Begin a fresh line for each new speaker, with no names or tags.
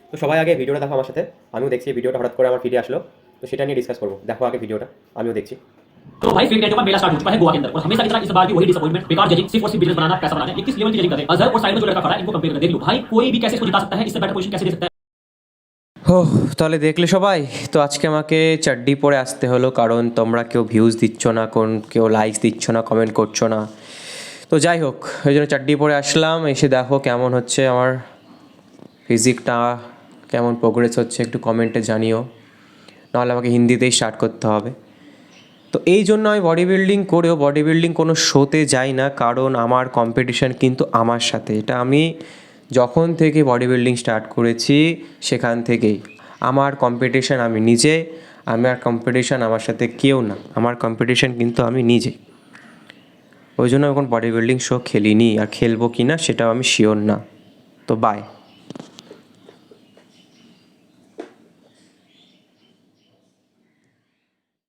তো সবাই আগে ভিডিওটা দেখো আমার সাথে। আমিও দেখছি ভিডিওটা হঠাৎ করে আমার ফিডে আসলো, তো সেটা নিয়ে ডিসকাস করবো। দেখো आगे ভিডিওটা, আমিও দেখছি।
तो भाई फेक डेटों का मेला स्टार्ट हो चुका है गोवा के अंदर और हमेशा की तरह इस बार भी वही डिसअपॉइंटमेंट, बेकार जजिंग, सिर्फ और सिर्फ बिजनेस बनाना, पैसा बनाना है। 21 लेवल की जजिंग कर रहे हैं। अजहर और साइड में जो लड़का खड़ा है इनको कंपेयर कर देख लो भाई, कोई भी कैसे इसको जिता सकता है, इससे बेटर पोजीशन कैसे दे सकता है।
ও তাহলে দেখলে সবাই, তো আজকে আমাকে চাড্ডি পরে আসতে হলো কারণ তোমরা কেউ ভিউজ দিচ্ছ না, কেউ লাইকস দিচ্ছ না, কমেন্ট করছো না। তো যাই হোক, ওই জন্য চাড্ডি পরে আসলাম। এসে দেখো কেমন হচ্ছে আমার ফিজিকটা, কেমন প্রোগ্রেস হচ্ছে একটু কমেন্টে জানিও, নাহলে আমাকে হিন্দিতেই স্টার্ট করতে হবে। তো এই জন্য আমি বডি বিল্ডিং করেও বডি বিল্ডিং কোনো শোতে যাই না, কারণ আমার কম্পিটিশান কিন্তু আমার সাথে। এটা আমি যখন থেকে বডি বিল্ডিং স্টার্ট করেছি সেখান থেকেই আমার কম্পিটিশান আমি নিজে, আমার কম্পিটিশান আমার সাথে কেউ না, আমার কম্পিটিশান কিন্তু আমি নিজে। ওই জন্য এখন বডি বিল্ডিং শো খেলিনি, আর খেলবো কি না সেটাও আমি শিওর না। তো বাই।